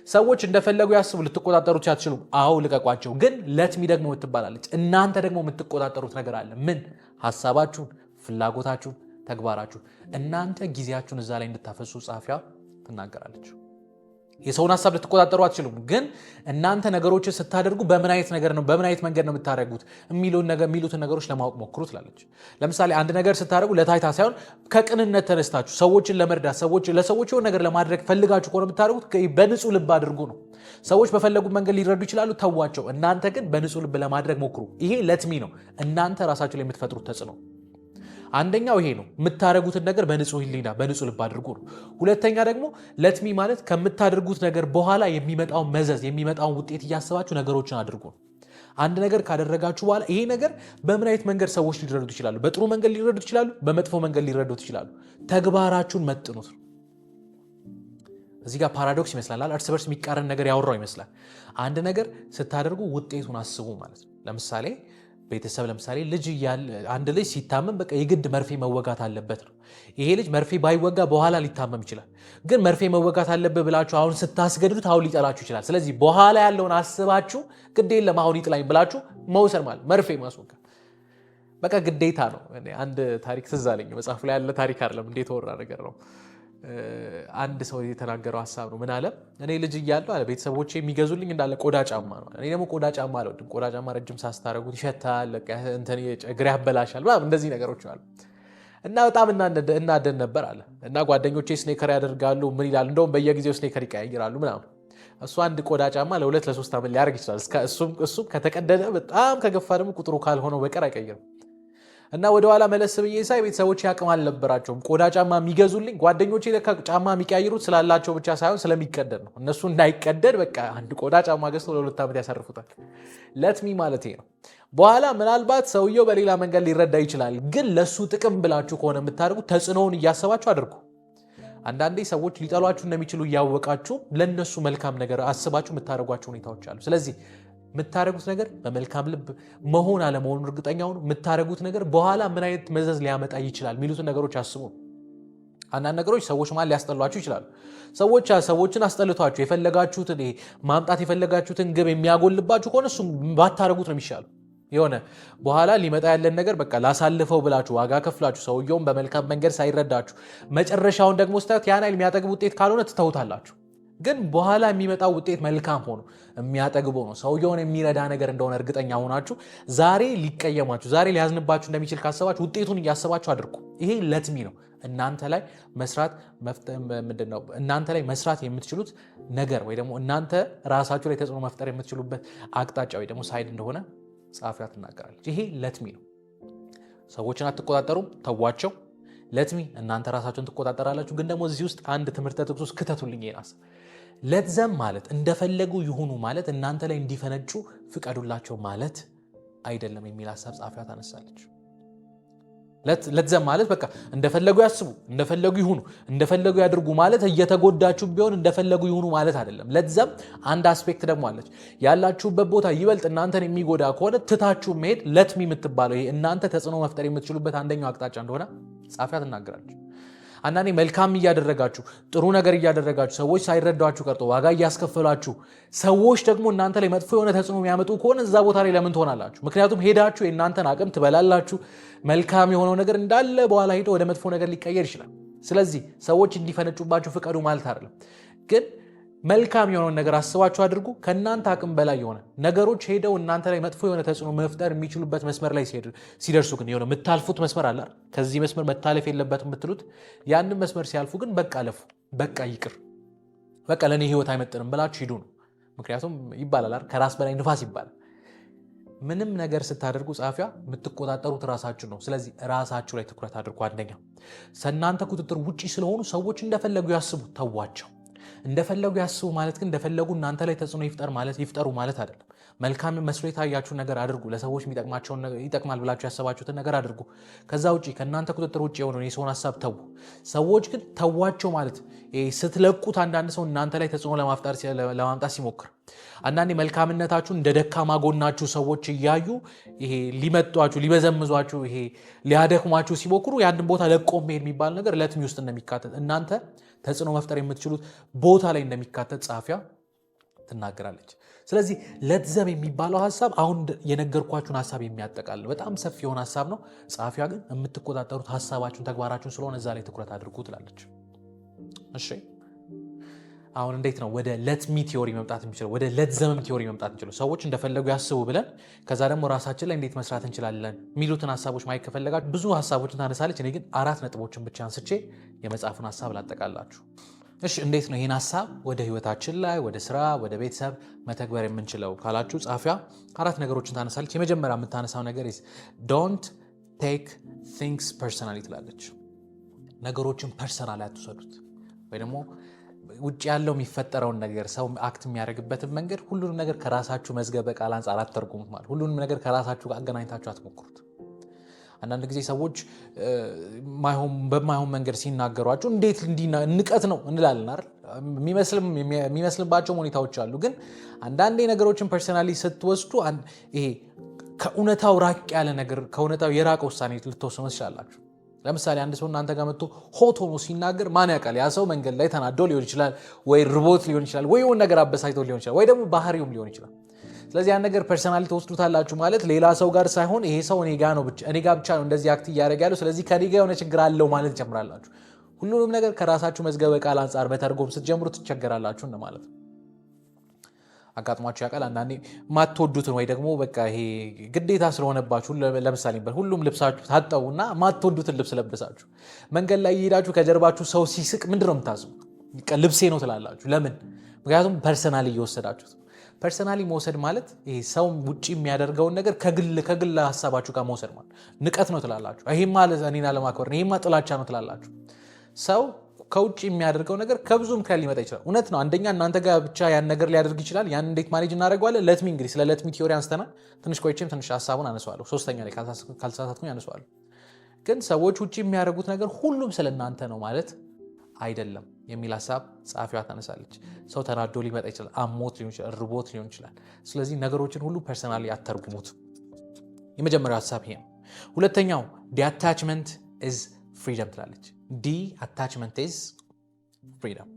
ሰዎች እንደፈለጉ ያስቡ፣ ልትቆጣጠሩት አትችሉም። አዎ ልቀቋቸው። ግን ለትሚ ደግሞ ትባላለች። እናንተ ደግሞ የምትቆጣጠሩት ነገር አለ። ምን? ሐሳባችሁን፣ ፍላጎታችሁን፣ ተግባራችሁን። እናንተ ጊዜያችሁን እዛ ላይ እንድታፈሱ ጸሐፊዋ ትናገራለች። የሰውን ሐሳብ ልትቆጣጠሩ አትችሉም። ግን እናንተ ነገሮችን ስታደርጉ በምን አይነት ነገር ነው በምን አይነት መንገድ ነው የምታደርጉት የሚሉትን ነገሮች ለማወቅ ሞክሩ ትላለች። ለምሳሌ አንድ ነገር ስታደርጉ ለታይታ ሳይሆን ከቅንነት ተነስታችሁ ሰዎችን ለመርዳት ለሰዎች የሆነ ነገር ለማድረግ ፈልጋችሁ ከሆነ የምታደርጉት በንጹህ ልብ አድርጉ ነው። ሰዎች በፈለጉት መንገድ ሊረዱ ይችላሉ፣ ተዋቸው። እናንተ ግን በንጹህ ልብ ለማድረግ ሞክሩ። ይሄ ለትሚ ነው፣ እናንተ ራሳችሁ ላይ የምትፈጥሩት ተጽዕኖ። አንደኛው ይሄ ነው፣ የምታደርጉትን ነገር በንጹህ ሕሊና በንጹህ ልብ አድርጉ ነው። ሁለተኛ ደግሞ ለትሚ ማለት ከምታደርጉት ነገር በኋላ የሚመጣውን መዘዝ የሚመጣውን ውጤት እያሰባችሁ ነገሮችን አድርጉ ነው። አንድ ነገር ካደረጋችሁ በኋላ ይሄ ነገር በምን አይነት መንገድ ሰዎች ሊረዱት ይችላሉ? በጥሩ መንገድ ሊረዱት ይችላሉ፣ በመጥፎ መንገድ ሊረዱት ይችላሉ። ተግባራችሁን መጥኑት ነው። እዚህ ጋር ፓራዶክስ ይመስላል። እርስ በርስ የሚቃረን ነገር ያወራው ይመስላል። አንድ ነገር ስታደርጉ ውጤቱን አስቡ ማለት ነው። ለምሳሌ ቤተሰብ ለምሳሌ አንድ ልጅ ሲታመም በቃ የግድ መርፌ መወጋት አለበት ነው። ይሄ ልጅ መርፌ ባይወጋ በኋላ ሊታመም ይችላል። ግን መርፌ መወጋት አለበት ብላችሁ አሁን ስታስገድዱት አሁን ሊጠላችሁ ይችላል። ስለዚህ በኋላ ያለውን አስባችሁ ግድ የለም አሁን ይጥላኝ ብላችሁ መውሰድ ማለት መርፌ ማስወጋት በቃ ግዴታ ነው። አንድ ታሪክ ትዝ አለኝ። መጽሐፉ ላይ ያለ ታሪክ አይደለም፣ እንዴት ወራ ነገር ነው። አንድ ሰው የተናገረው ሐሳብ ነው። ምን አለ? እኔ ልጅ እያለሁ አለ ቤተሰቦቼ የሚገዙልኝ እንዳለ ቆዳ ጫማ ነው። እኔ ደግሞ ቆዳ ጫማ አልወድም። ቆዳ ጫማ ረጅም ሳስታረጉት ይሸታል፣ እግሬ ያበላሻል፣ እንደዚህ ነገሮች አሉ እና በጣም እናደን ነበር አለ። እና ጓደኞቼ ስኔከር ያደርጋሉ፣ ምን ይላል፣ እንደውም በየጊዜው ስኔከር ይቀያይራሉ ምናምን። እሱ አንድ ቆዳ ጫማ ለ2 ለ3 ዓመት ሊያደርግ ይችላል። እሱም ከተቀደደ በጣም ከገፋ ደግሞ ቁጥሩ ካልሆነው በቀር አይቀይርም። እና ወደኋላ መለስ ብዬ ሳይ ቤተሰቦች ያቅም አልነበራቸውም ቆዳ ጫማ የሚገዙልኝ። ጓደኞቼ ለካ ጫማ የሚቀያይሩት ስላላቸው ብቻ ሳይሆን ስለሚቀደድ ነው። እነሱ እንዳይቀደድ በቃ አንድ ቆዳ ጫማ ገዝተው ለ2 ዓመት ያሰርፉታል። ለትሚ ማለት ነው። በኋላ ምናልባት ሰውየው በሌላ መንገድ ሊረዳ ይችላል። ግን ለሱ ጥቅም ብላችሁ ከሆነ የምታደርጉት ተጽዕኖውን እያሰባችሁ አድርጉ። አንዳንዴ ሰዎች ሊጠሏችሁ እንደሚችሉ እያወቃችሁ ለነሱ መልካም ነገር አስባችሁ የምታደርጓቸው ሁኔታዎች አሉ። ስለዚህ የምታደርጉት ነገር በመልካም ልብ መሆን አለመሆኑን እርግጠኛ ሁኑ። የምታደርጉት ነገር በኋላ ምን አይነት መዘዝ ሊያመጣ ይችላል የሚሉትን ነገሮች አስቡ። አንዳንድ ነገሮች ሰዎች ማለት ሊያስጠሏችሁ ይችላሉ። ሰዎችን አስጠልቷችሁ የፈለጋችሁትን ማምጣት የፈለጋችሁትን ግብ የሚያጎልባችሁ ከሆነ እሱም ባታደርጉት ነው የሚሻለው። የሆነ በኋላ ሊመጣ ያለን ነገር በቃ ላሳልፈው ብላችሁ ዋጋ ከፍላችሁ ሰውየውን በመልካም መንገድ ሳይረዳችሁ መጨረሻውን ደግሞ ስታዩት ያን ያህል የሚያጠግብ ውጤት ካልሆነ ትተውታላችሁ። ግን በኋላ የሚመጣው ውጤት መልካም ሆኖ የሚያጠግበው ነው፣ ሰውየውን የሚረዳ ነገር እንደሆነ እርግጠኛ ሆናችሁ ዛሬ ሊቀየማችሁ ዛሬ ሊያዝንባችሁ እንደሚችል ካሰባችሁ ውጤቱን እያሰባችሁ አድርጉ። ይሄ ለትሚ ነው። እናንተ ላይ መስራት የምትችሉት ነገር ወይ ደግሞ እናንተ ራሳችሁ ላይ ተጽዕኖ መፍጠር የምትችሉበት አቅጣጫ ወይ ደግሞ ሳይድ እንደሆነ ጸሐፊዋ ትናገራለች። ይሄ ለትሚ ነው። ሰዎችን አትቆጣጠሩም፣ ተዋቸው። ለትሚ እናንተ ራሳችሁን ትቆጣጠራላችሁ። ግን ደግሞ እዚህ ውስጥ አንድ ትምህርተ ጥቅስ ውስጥ ክተቱልኝ ይናስ ለትዘም ማለት እንደፈለጉ ይሁኑ ማለት እናንተ ላይ እንዲፈነጩ ፍቀዱላቸው ማለት አይደለም የሚል ሐሳብ ጸሐፊዋ ታነሳለች። ለትዘም ማለት በቃ እንደፈለጉ ያስቡ፣ እንደፈለጉ ይሁኑ፣ እንደፈለጉ ያድርጉ ማለት እየተጎዳችሁ ቢሆን እንደፈለጉ ይሁኑ ማለት አይደለም። ለትዘም አንድ አስፔክት ደግሞ አለች። ያላችሁበት ቦታ ይበልጥ እናንተን የሚጎዳ ከሆነ ትታችሁ መሄድ ለትሚ የምትባለው ይሄ እናንተ ተጽዕኖ መፍጠር የምትችሉበት አንደኛው አቅጣጫ እንደሆነ ጸሐፊዋ ትናገራለች። አንዳንዴ መልካም እያደረጋችሁ ጥሩ ነገር እያደረጋችሁ ሰዎች ሳይረዷችሁ ቀርቶ ዋጋ እያስከፈላችሁ ሰዎች ደግሞ እናንተ ላይ መጥፎ የሆነ ተጽዕኖ የሚያመጡ ከሆነ እዛ ቦታ ላይ ለምን ትሆናላችሁ? ምክንያቱም ሄዳችሁ የእናንተን አቅም ትበላላችሁ። መልካም የሆነው ነገር እንዳለ በኋላ ሄዶ ወደ መጥፎ ነገር ሊቀየር ይችላል። ስለዚህ ሰዎች እንዲፈነጩባችሁ ፍቀዱ ማለት አይደለም። ግን መልካም የሆነውን ነገር አስባችሁ አድርጉ። ከእናንተ አቅም በላይ የሆነ ነገሮች ሄደው እናንተ ላይ መጥፎ የሆነ ተጽዕኖ መፍጠር የሚችሉበት መስመር ላይ ሲደርሱ ግን የሆነ የምታልፉት መስመር አለ። ከዚህ መስመር መታለፍ የለበትም የምትሉት ያንን መስመር ሲያልፉ ግን በቃ አለፉ፣ በቃ ይቅር፣ በቃ ለእኔ ህይወት አይመጥንም ብላችሁ ሂዱ ነው። ምክንያቱም ይባላል ከራስ በላይ ንፋስ ይባላል። ምንም ነገር ስታደርጉ ጸሐፊዋ የምትቆጣጠሩት ራሳችሁ ነው። ስለዚህ ራሳችሁ ላይ ትኩረት አድርጉ። አንደኛ ከእናንተ ቁጥጥር ውጪ ስለሆኑ ሰዎች እንደፈለጉ ያስቡ፣ ተዋቸው። እንደፈለጉ ያስቡ ማለት ግን እንደፈለጉ እናንተ ላይ ተጽዕኖ ይፍጠሩ ማለት አይደለም። መልካም መስሎ የታያችሁን ነገር አድርጉ። ለሰዎች ይጠቅማል ብላችሁ ያሰባችሁትን ነገር አድርጉ። ከዛ ውጪ ከእናንተ ቁጥጥር ውጪ የሆነውን የሰውን ሀሳብ ተዉ። ሰዎች ግን ተዋቸው ማለት ስትለቁት አንዳንድ ሰው እናንተ ላይ ተጽዕኖ ለማምጣት ሲሞክር፣ አንዳንዴ መልካምነታችሁን እንደ ደካማ ጎናችሁ ሰዎች እያዩ ሊመጧችሁ፣ ሊበዘምዟችሁ፣ ሊያደክሟችሁ ሲሞክሩ ያንን ቦታ ለቆ መሄድ የሚባል ነገር ለትሚ ውስጥ እንደሚካተት እናንተ ተጽዕኖ መፍጠር የምትችሉት ቦታ ላይ እንደሚካተት ጸሐፊያ ትናገራለች። ስለዚህ ለትዘም የሚባለው ሀሳብ አሁን የነገርኳችሁን ሀሳብ የሚያጠቃልል በጣም ሰፊ የሆነ ሀሳብ ነው። ጸሐፊያ ግን የምትቆጣጠሩት ሀሳባችሁን፣ ተግባራችሁን ስለሆነ እዛ ላይ ትኩረት አድርጉ ትላለች። እሺ አሁን እንዴት ነው ወደ ለትሚ ቲዮሪ መምጣት የሚችለው? ወደ ለትዘምም ቲዮሪ መምጣት የሚችለው? ሰዎች እንደፈለጉ ያስቡ ብለን ከዛ ደግሞ ራሳችን ላይ እንዴት መስራት እንችላለን የሚሉትን ሀሳቦች ማየት ከፈለጋችሁ ብዙ ሀሳቦችን ታነሳለች። እኔ ግን 4 ነጥቦችን ብቻ አንስቼ የመጽሐፉን ሀሳብ ላጠቃላችሁ። እሺ እንዴት ነው ይህን ሀሳብ ወደ ህይወታችን ላይ፣ ወደ ስራ፣ ወደ ቤተሰብ መተግበር የምንችለው ካላችሁ ጸሐፊያ 4 ነገሮችን ታነሳለች። የመጀመሪያ የምታነሳው ነገር ዶንት ቴክ ቲንግስ ፐርሰናሊ ትላለች። ነገሮችን ፐርሰናል አትውሰዱት። ወይ ደግሞ ውጭ ያለው የሚፈጠረውን ነገር ሰው አክት የሚያደርግበትን መንገድ ሁሉንም ነገር ከራሳችሁ መዝገበ ቃል አንጻር አትተርጉሙት። ማለት ሁሉንም ነገር ከራሳችሁ ጋር አገናኝታችሁ አትሞክሩት። አንዳንድ ጊዜ ሰዎች በማይሆን መንገድ ሲናገሯቸው እንዴት ንቀት ነው እንላለን አይደል? የሚመስልባቸው ሁኔታዎች አሉ። ግን አንዳንዴ ነገሮችን ፐርሰናሊ ስትወስዱ ከእውነታው ራቅ ያለ ነገር፣ ከእውነታው የራቀ ውሳኔ ልትወስኑ ትችላላችሁ። ለምሳሌ አንድ ሰው እናንተ ጋር መጥቶ ሆት ሆኖ ሲናገር ማን ያውቃል? ያ ሰው መንገድ ላይ ተናዶ ሊሆን ይችላል፣ ወይ ርቦት ሊሆን ይችላል፣ ወይ የሆነ ነገር አበሳጭቶ ሊሆን ይችላል፣ ወይ ደግሞ ባህሪውም ሊሆን ይችላል። ስለዚህ ያን ነገር ፐርሰናሊ ተወስዱታላችሁ ማለት ሌላ ሰው ጋር ሳይሆን ይሄ ሰው እኔ ጋር ብቻ ነው እንደዚህ አክት እያደረገ ያለው፣ ስለዚህ ከኔ ጋር የሆነ ችግር አለው ማለት ትጀምራላችሁ። ሁሉንም ነገር ከራሳችሁ መዝገበ ቃል አንጻር መተርጎም ስትጀምሩ ትቸገራላችሁ ማለት ነው። አጋጥሟችሁ ያውቃል? አንዳንዴ ማትወዱትን ወይ ደግሞ በቃ ይሄ ግዴታ ስለሆነባችሁ ለምሳሌ ሁሉም ልብሳችሁ ታጠቡና ማትወዱትን ልብስ ለብሳችሁ መንገድ ላይ እየሄዳችሁ ከጀርባችሁ ሰው ሲስቅ ምንድን ነው የምታስቡት? ልብሴ ነው ትላላችሁ። ለምን? ምክንያቱም ፐርሰናሊ እየወሰዳችሁት። ፐርሰናሊ መውሰድ ማለት ይሄ ሰው ውጪ የሚያደርገውን ነገር ከግል ሀሳባችሁ ጋር መውሰድ ማለት ንቀት ነው ትላላችሁ። ይሄማ እኔን አለማክበር ነው፣ ይሄማ ጥላቻ ነው ትላላችሁ። ሰው ከውጭ የሚያደርገው ነገር ከብዙ ምክንያት ሊመጣ ይችላል። እውነት ነው። አንደኛ እናንተ ጋር ብቻ ያን ነገር ሊያደርግ ይችላል። ያን እንዴት ማኔጅ እናደርገዋለን? ለትሚ እንግዲህ ስለ ለትሚ ቲዮሪ አንስተናል። ትንሽ ቆይቼም ትንሽ ሀሳቡን አነሳዋለሁ። 3ኛ ላይ ካልተሳሳትኩኝ አነሳዋለሁ። ግን ሰዎች ውጭ የሚያደርጉት ነገር ሁሉም ስለ እናንተ ነው ማለት አይደለም የሚል ሀሳብ ጸሐፊዋ ታነሳለች። ሰው ተናዶ ሊመጣ ይችላል፣ አሞት ሊሆን ይችላል፣ ርቦት ሊሆን ይችላል። ስለዚህ ነገሮችን ሁሉ ፐርሰናሊ አተርጉሙት። የመጀመሪያው ሀሳብ ይሄ ነው። ሁለተኛው ዲአታችመንት ኢዝ ፍሪደም ትላለች። ዲአታችመንት ኢዝ ፍሪደም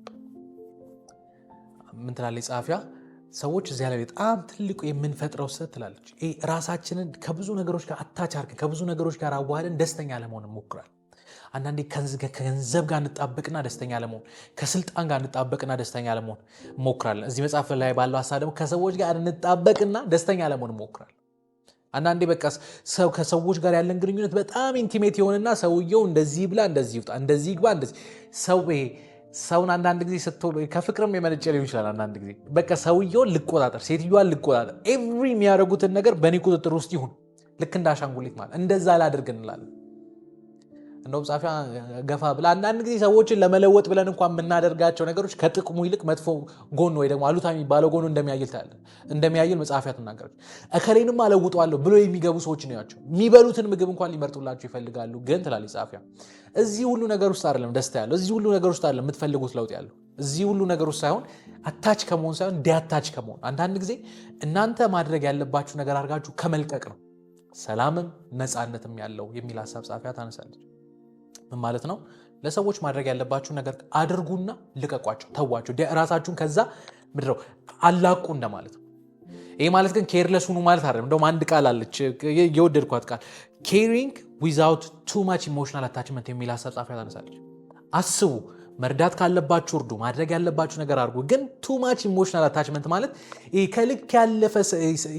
ምን ትላለች ጸሐፊዋ? ሰዎች እዚያ ላይ በጣም ትልቁ የምንፈጥረው ስህተት ትላለች ራሳችንን ከብዙ ነገሮች ጋር አታች አድርገን ከብዙ ነገሮች ጋር አዋህደን ደስተኛ ለመሆን እንሞክራለን። አንዳንዴ ከገንዘብ ጋር እንጣበቅና ደስተኛ ለመሆን፣ ከስልጣን ጋር እንጣበቅና ደስተኛ ለመሆን እንሞክራለን። እዚህ መጽሐፍ ላይ ባለው ሀሳብ ደግሞ ከሰዎች ጋር እንጣበቅና ደስተኛ ለመሆን እንሞክራለን። አንዳንዴ በቃ ሰው ከሰዎች ጋር ያለን ግንኙነት በጣም ኢንቲሜት የሆነና ሰውየው እንደዚህ ብላ እንደዚህ ይውጣ እንደዚህ ይግባ እንደዚህ ሰውን አንዳንድ ጊዜ ከፍቅርም የመነጨ ሊሆን ይችላል። አንዳንድ ጊዜ በቃ ሰውየውን ልቆጣጠር፣ ሴትዮዋን ልቆጣጠር፣ ኤቭሪ የሚያደርጉትን ነገር በእኔ ቁጥጥር ውስጥ ይሁን፣ ልክ እንደ አሻንጉሊት ማለት እንደዛ ላድርግ እንላለን። እንደውም ጻፊያ ገፋ ብላ አንዳንድ ጊዜ ሰዎችን ለመለወጥ ብለን እንኳን የምናደርጋቸው ነገሮች ከጥቅሙ ይልቅ መጥፎ ጎን ወይ ደግሞ አሉታ የሚባለው ጎኑ እንደሚያይል መጽሐፊያ ትናገራለች። እከሌንም አለውጠዋለሁ ብሎ የሚገቡ ሰዎች ነው ያቸው። የሚበሉትን ምግብ እንኳን ሊመርጡላቸው ይፈልጋሉ። ግን ትላለች ጻፊያ እዚህ ሁሉ ነገር ውስጥ አይደለም ደስታ ያለው፣ እዚህ ሁሉ ነገር ውስጥ አይደለም የምትፈልጉት ለውጥ ያለው። እዚህ ሁሉ ነገር ውስጥ ሳይሆን አታች ከመሆን ሳይሆን ዲአታች ከመሆን፣ አንዳንድ ጊዜ እናንተ ማድረግ ያለባችሁ ነገር አድርጋችሁ ከመልቀቅ ነው ሰላምም ነፃነትም ያለው የሚል ሀሳብ ጻፊያ ታነሳለች። ምን ማለት ነው? ለሰዎች ማድረግ ያለባችሁ ነገር አድርጉና ልቀቋቸው፣ ተዋቸው፣ ራሳችሁን ከዛ ምድረው አላቁ እንደማለት ነው። ይሄ ማለት ግን ኬርለስ ሁኑ ማለት አይደለም። እንደውም አንድ ቃል አለች የወደድኳት ቃል caring without too much emotional attachment የሚል ሀሳብ ጻፊያ ታነሳለች። አስቡ፣ መርዳት ካለባችሁ እርዱ፣ ማድረግ ያለባችሁ ነገር አድርጉ። ግን too much emotional attachment ማለት ከልክ ያለፈ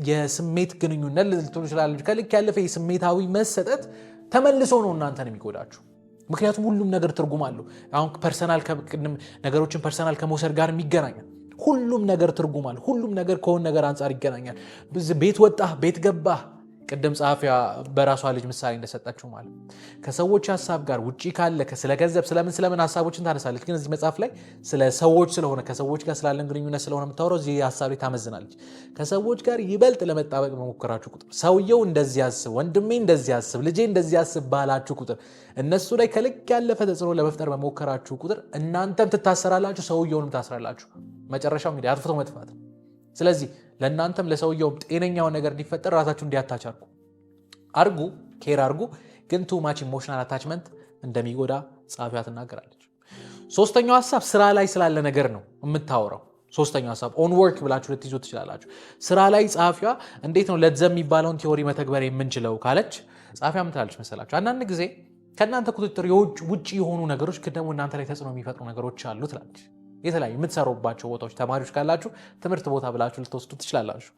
የስሜት ግንኙነት ልትሉ ይችላል። ከልክ ያለፈ የስሜታዊ መሰጠት ተመልሶ ነው እናንተን የሚጎዳችሁ። ምክንያቱም ሁሉም ነገር ትርጉም አለው። አሁን ነገሮችን ፐርሰናል ከመውሰድ ጋር ይገናኛል። ሁሉም ነገር ትርጉም አለው። ሁሉም ነገር ከሆነ ነገር አንጻር ይገናኛል። ቤት ወጣህ፣ ቤት ገባህ፣ ቅድም ጸሐፊያ በራሷ ልጅ ምሳሌ እንደሰጣችሁ ማለት ከሰዎች ሐሳብ ጋር ውጪ ካለ ስለ ገንዘብ ስለምን ሐሳቦችን ታነሳለች። ግን እዚህ መጽሐፍ ላይ ስለ ሰዎች ስለሆነ ከሰዎች ጋር ስላለን ግንኙነት ስለሆነ የምታወራው እዚህ ሐሳብ ላይ ታመዝናለች። ከሰዎች ጋር ይበልጥ ለመጣበቅ በሞከራችሁ ቁጥር ሰውየው እንደዚህ ያስብ፣ ወንድሜ እንደዚህ ያስብ፣ ልጄ እንደዚህ ያስብ ባላችሁ ቁጥር እነሱ ላይ ከልክ ያለፈ ተጽዕኖ ለመፍጠር በሞከራችሁ ቁጥር እናንተም ትታሰራላችሁ፣ ሰውየውንም ታስራላችሁ። መጨረሻው እንግዲህ አጥፍቶ መጥፋት ነው። ስለዚህ ለእናንተም ለሰውየውም ጤነኛውን ነገር እንዲፈጠር ራሳችሁ እንዲያታች አርጉ፣ ኬር አርጉ። ግን ቱ ማች ኢሞሽናል አታችመንት እንደሚጎዳ ጸሐፊዋ ትናገራለች። ሶስተኛው ሐሳብ ስራ ላይ ስላለ ነገር ነው የምታወራው። ሶስተኛው ሐሳብ ኦን ወርክ ብላችሁ ልትይዙ ትችላላችሁ። ስራ ላይ ጸሐፊዋ እንዴት ነው ለዘም የሚባለውን ቲዎሪ መተግበር የምንችለው ካለች ጸሐፊዋ ምን ትላለች መሰላችሁ? አንዳንድ ጊዜ ከእናንተ ቁጥጥር ውጭ የሆኑ ነገሮች ግን ደግሞ እናንተ ላይ ተጽዕኖ የሚፈጥሩ ነገሮች አሉ ትላለች። የተለያዩ የምትሰሩባቸው ቦታዎች ተማሪዎች ካላችሁ ትምህርት ቦታ ብላችሁ ልትወስዱ ትችላላችሁ።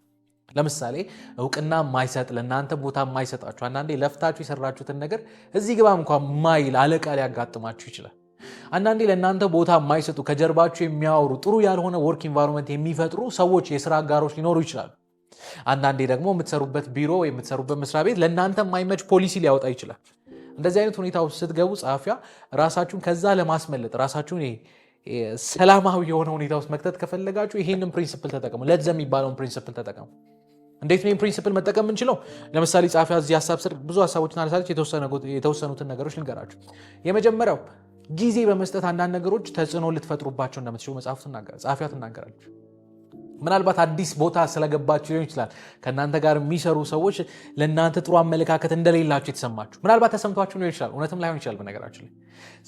ለምሳሌ እውቅና የማይሰጥ ለእናንተ ቦታ የማይሰጣችሁ አንዳንዴ ለፍታችሁ የሰራችሁትን ነገር እዚህ ግባ እንኳን ማይል አለቃ ሊያጋጥማችሁ ይችላል። አንዳንዴ ለእናንተ ቦታ የማይሰጡ ከጀርባችሁ የሚያወሩ ጥሩ ያልሆነ ወርክ ኢንቫይሮንመንት የሚፈጥሩ ሰዎች የስራ አጋሮች ሊኖሩ ይችላሉ። አንዳንዴ ደግሞ የምትሰሩበት ቢሮ ወይ የምትሰሩበት መስሪያ ቤት ለእናንተ የማይመች ፖሊሲ ሊያወጣ ይችላል። እንደዚህ አይነት ሁኔታ ውስጥ ስትገቡ ጸሐፊያ ራሳችሁን ከዛ ለማስመለጥ ራሳችሁን ሰላማዊ የሆነ ሁኔታ ውስጥ መክተት ከፈለጋችሁ ይሄንን ፕሪንሲፕል ተጠቀሙ። ለዛ የሚባለውን ፕሪንሲፕል ተጠቀሙ። እንዴት ነው ፕሪንሲፕል መጠቀም የምንችለው? ለምሳሌ ጸሐፊያ እዚህ ሐሳብ ስር ብዙ ሐሳቦችን አነሳለች። የተወሰኑትን ነገሮች ልንገራችሁ። የመጀመሪያው ጊዜ በመስጠት አንዳንድ ነገሮች ተጽዕኖ ልትፈጥሩባቸው እንደምትችሉ ጸሐፊያ ትናገራለች። ምናልባት አዲስ ቦታ ስለገባችሁ ሊሆን ይችላል። ከእናንተ ጋር የሚሰሩ ሰዎች ለእናንተ ጥሩ አመለካከት እንደሌላችሁ የተሰማችሁ ምናልባት ተሰምቷችሁ ሊሆን ይችላል። እውነትም ላይሆን ይችላል። በነገራችን ላይ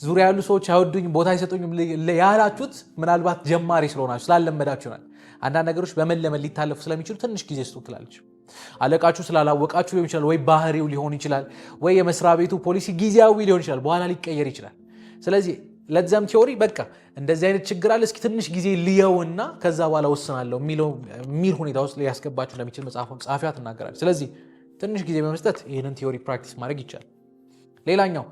ዙሪያ ያሉ ሰዎች አይወዱኝ፣ ቦታ አይሰጡኝም ያላችሁት ምናልባት ጀማሪ ስለሆናችሁ ስላለመዳችሁ ይሆናል። አንዳንድ ነገሮች በመለመድ ሊታለፉ ስለሚችሉ ትንሽ ጊዜ ስጡ ትላለች። አለቃችሁ ስላላወቃችሁ ሊሆን ይችላል፣ ወይ ባህሪው ሊሆን ይችላል፣ ወይ የመስሪያ ቤቱ ፖሊሲ ጊዜያዊ ሊሆን ይችላል፣ በኋላ ሊቀየር ይችላል። ስለዚህ ለዛም ቲዎሪ በቃ እንደዚህ አይነት ችግር አለ፣ እስኪ ትንሽ ጊዜ ልየውና ከዛ በኋላ ወስናለሁ የሚል ሁኔታ ውስጥ ሊያስገባችሁ እንደሚችል ጸሐፊዋ ትናገራለች። ስለዚህ ትንሽ ጊዜ በመስጠት ይህንን ቲዎሪ ፕራክቲስ ማድረግ ይቻላል። ሌላኛው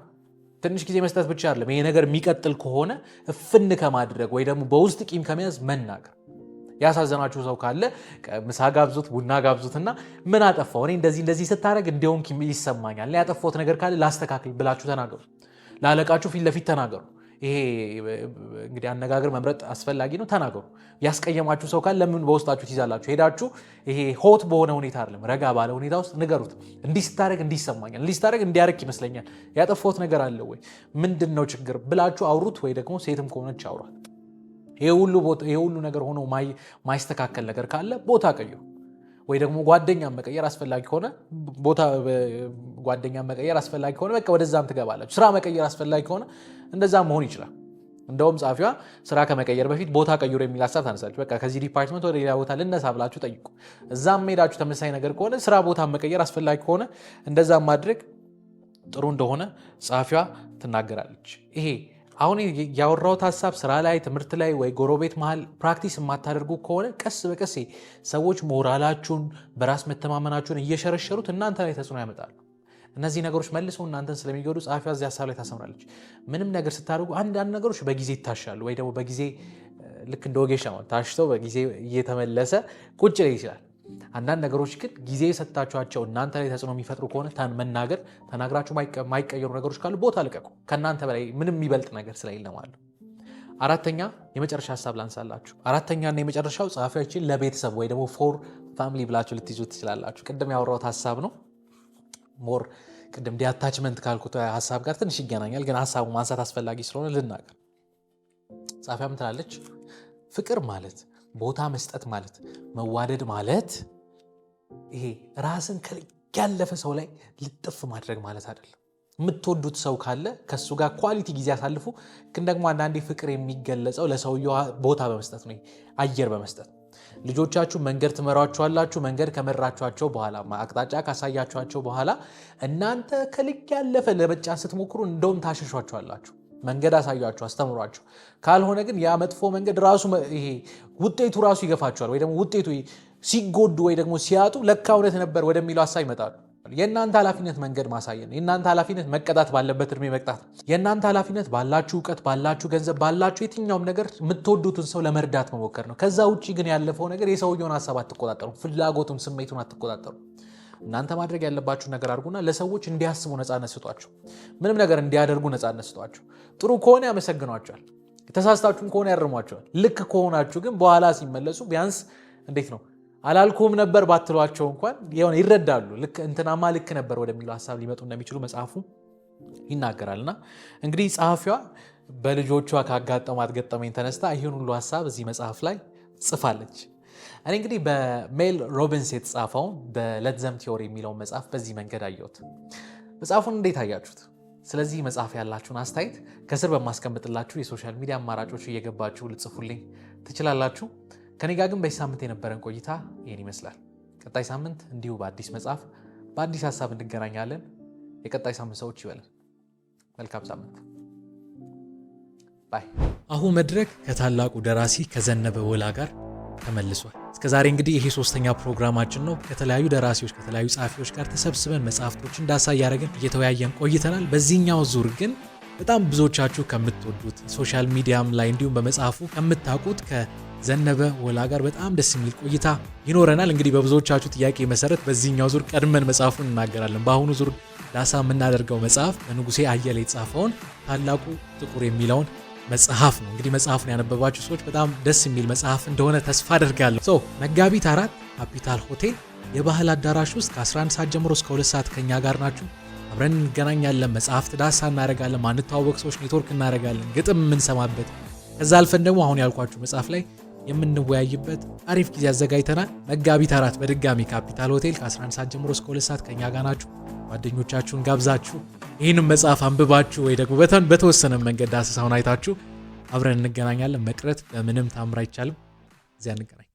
ትንሽ ጊዜ መስጠት ብቻ አይደለም። ይሄ ነገር የሚቀጥል ከሆነ እፍን ከማድረግ ወይ ደግሞ በውስጥ ቂም ከመያዝ መናገር። ያሳዘናችሁ ሰው ካለ ምሳ ጋብዙት፣ ቡና ጋብዙትና ምን አጠፋው እኔ እንደዚህ ስታደርግ እንዲያውም ይሰማኛል፣ ያጠፋሁት ነገር ካለ ላስተካክል ብላችሁ ተናገሩ። ለአለቃችሁ ፊት ለፊት ተናገሩ። ይሄ እንግዲህ አነጋገር መምረጥ አስፈላጊ ነው። ተናገሩ። ያስቀየማችሁ ሰው ካለ ለምን በውስጣችሁ ትይዛላችሁ? ሄዳችሁ ይሄ ሆት በሆነ ሁኔታ አይደለም፣ ረጋ ባለ ሁኔታ ውስጥ ንገሩት። እንዲህ ስታደርግ እንዲህ ይሰማኛል፣ እንዲህ ስታደርግ እንዲያርክ ይመስለኛል፣ ያጠፋሁት ነገር አለ ወይ ምንድን ነው ችግር ብላችሁ አውሩት። ወይ ደግሞ ሴትም ከሆነች አውሯት። ይሄ ሁሉ ነገር ሆኖ ማይስተካከል ነገር ካለ ቦታ ቀይሩ። ወይ ደግሞ ጓደኛ መቀየር አስፈላጊ ከሆነ በቃ ወደዛም ትገባላችሁ። ስራ መቀየር አስፈላጊ ከሆነ እንደዛም መሆን ይችላል። እንደውም ጸሐፊዋ ስራ ከመቀየር በፊት ቦታ ቀይሩ የሚል ሀሳብ ታነሳለች። በቃ ከዚህ ዲፓርትመንት ወደ ሌላ ቦታ ልነሳ ብላችሁ ጠይቁ። እዛም ሄዳችሁ ተመሳሳይ ነገር ከሆነ ስራ ቦታ መቀየር አስፈላጊ ከሆነ እንደዛም ማድረግ ጥሩ እንደሆነ ጸሐፊዋ ትናገራለች። ይሄ አሁን ያወራሁት ሀሳብ ስራ ላይ፣ ትምህርት ላይ ወይ ጎረቤት መሃል ፕራክቲስ የማታደርጉ ከሆነ ቀስ በቀስ ሰዎች ሞራላችሁን፣ በራስ መተማመናችሁን እየሸረሸሩት እናንተ ላይ ተጽዕኖ ያመጣሉ። እነዚህ ነገሮች መልሰው እናንተን ስለሚጎዱ ጸሐፊዋ እዚህ ሀሳብ ላይ ታሰምራለች። ምንም ነገር ስታደርጉ አንዳንድ ነገሮች በጊዜ ይታሻሉ፣ ወይ ደግሞ በጊዜ ልክ እንደ ወጌሻ ታሽተው በጊዜ እየተመለሰ ቁጭ ላይ ይችላል። አንዳንድ ነገሮች ግን ጊዜ የሰጣችኋቸው እናንተ ላይ ተጽዕኖ የሚፈጥሩ ከሆነ ተናግራችሁ ማይቀየሩ ነገሮች ካሉ ቦታ ልቀቁ። ከእናንተ በላይ ምንም የሚበልጥ ነገር ስለሌለ ማለት ነው። አራተኛ የመጨረሻ ሀሳብ ላንሳላችሁ። አራተኛና የመጨረሻው ጸሐፊያችን ለቤተሰብ ወይ ደግሞ ፎር ፋሚሊ ብላችሁ ልትይዙ ትችላላችሁ። ቅድም ያወራሁት ሀሳብ ነው። ሞር ቅድም ዲአታችመንት ካልኩት ሀሳብ ጋር ትንሽ ይገናኛል፣ ግን ሀሳቡ ማንሳት አስፈላጊ ስለሆነ ልናገር። ጸሐፊያ ምን ትላለች? ፍቅር ማለት ቦታ መስጠት ማለት መዋደድ ማለት ይሄ ራስን ያለፈ ሰው ላይ ልጥፍ ማድረግ ማለት አይደለም። የምትወዱት ሰው ካለ ከሱ ጋር ኳሊቲ ጊዜ ያሳልፉ። ግን ደግሞ አንዳንዴ ፍቅር የሚገለጸው ለሰውየው ቦታ በመስጠት ነው፣ አየር በመስጠት። ልጆቻችሁ መንገድ ትመሯቸዋላችሁ። መንገድ ከመራችኋቸው በኋላ አቅጣጫ ካሳያችኋቸው በኋላ እናንተ ከልክ ያለፈ ለመጫን ስትሞክሩ እንደውም ታሸሿቸዋላችሁ። መንገድ አሳያችሁ፣ አስተምሯችሁ። ካልሆነ ግን ያ መጥፎ መንገድ ራሱ ይሄ ውጤቱ ራሱ ይገፋችኋል። ወይ ደግሞ ውጤቱ ሲጎዱ ወይ ደግሞ ሲያጡ ለካ እውነት ነበር ወደሚለው ሀሳብ ይመጣሉ። የእናንተ ኃላፊነት መንገድ ማሳየት ነው። የእናንተ ኃላፊነት መቀጣት ባለበት እድሜ መቅጣት ነው። የእናንተ ኃላፊነት ባላችሁ እውቀት፣ ባላችሁ ገንዘብ፣ ባላችሁ የትኛውም ነገር የምትወዱትን ሰው ለመርዳት መሞከር ነው። ከዛ ውጭ ግን ያለፈው ነገር የሰውየውን ሀሳብ አትቆጣጠሩ፣ ፍላጎቱን፣ ስሜቱን አትቆጣጠሩ። እናንተ ማድረግ ያለባችሁ ነገር አድርጉና ለሰዎች እንዲያስቡ ነፃነት ስጧቸው። ምንም ነገር እንዲያደርጉ ነፃነት ስጧቸው። ጥሩ ከሆነ ያመሰግኗቸዋል፣ ተሳስታችሁም ከሆነ ያርሟቸዋል። ልክ ከሆናችሁ ግን በኋላ ሲመለሱ ቢያንስ እንዴት ነው አላልኩም ነበር ባትሏቸው እንኳን የሆነ ይረዳሉ። ልክ እንትናማ ልክ ነበር ወደሚለው ሐሳብ ሊመጡ እንደሚችሉ መጽሐፉ ይናገራልና እንግዲህ ጸሐፊዋ በልጆቿ ካጋጠማት ገጠመኝ ተነስታ ይህን ሁሉ ሐሳብ እዚህ መጽሐፍ ላይ ጽፋለች። እኔ እንግዲህ በሜል ሮቢንስ የተጻፈውን በሌትዘም ቲዮሪ የሚለውን መጽሐፍ በዚህ መንገድ አየሁት። መጽሐፉን እንዴት አያችሁት? ስለዚህ መጽሐፍ ያላችሁን አስተያየት ከስር በማስቀምጥላችሁ የሶሻል ሚዲያ አማራጮች እየገባችሁ ልጽፉልኝ ትችላላችሁ። ከኔ ጋር ግን በዚህ ሳምንት የነበረን ቆይታ ይህን ይመስላል። ቀጣይ ሳምንት እንዲሁ በአዲስ መጽሐፍ በአዲስ ሀሳብ እንገናኛለን። የቀጣይ ሳምንት ሰዎች ይበለን። መልካም ሳምንት ባይ። አሁን መድረክ ከታላቁ ደራሲ ከዘነበ ወላ ጋር ተመልሷል። እስከዛሬ እንግዲህ ይሄ ሶስተኛ ፕሮግራማችን ነው። ከተለያዩ ደራሲዎች ከተለያዩ ጸሐፊዎች ጋር ተሰብስበን መጽሐፍቶችን ዳሳ እያደረግን እየተወያየን ቆይተናል። በዚህኛው ዙር ግን በጣም ብዙዎቻችሁ ከምትወዱት ሶሻል ሚዲያም ላይ እንዲሁም በመጽሐፉ ከምታውቁት ከዘነበ ወላ ጋር በጣም ደስ የሚል ቆይታ ይኖረናል። እንግዲህ በብዙዎቻችሁ ጥያቄ መሰረት በዚህኛው ዙር ቀድመን መጽሐፉን እናገራለን። በአሁኑ ዙር ዳሳ የምናደርገው መጽሐፍ በንጉሴ አየለ የተጻፈውን ታላቁ ጥቁር የሚለውን መጽሐፍ ነው። እንግዲህ መጽሐፉን ያነበባችሁ ሰዎች በጣም ደስ የሚል መጽሐፍ እንደሆነ ተስፋ አደርጋለሁ። መጋቢት 4 ካፒታል ሆቴል የባህል አዳራሽ ውስጥ ከ11 ሰዓት ጀምሮ እስከ 2 ሰዓት ከኛ ጋር ናችሁ። አብረን እንገናኛለን። መጽሐፍት ዳሳ እናደርጋለን። ማንተዋወቅ ሰዎች ኔትወርክ እናደርጋለን። ግጥም የምንሰማበት ከዛ አልፈን ደግሞ አሁን ያልኳችሁ መጽሐፍ ላይ የምንወያይበት አሪፍ ጊዜ አዘጋጅተናል። መጋቢት 4 በድጋሚ ካፒታል ሆቴል ከ11 ሰዓት ጀምሮ እስከ 2 ሰዓት ከኛ ጋር ናችሁ። ጓደኞቻችሁን ጋብዛችሁ ይህንም መጽሐፍ አንብባችሁ ወይ ደግሞ በተወሰነ መንገድ ዳሰሳውን አይታችሁ አብረን እንገናኛለን። መቅረት በምንም ታምር አይቻልም። እዚያ እንገናኝ።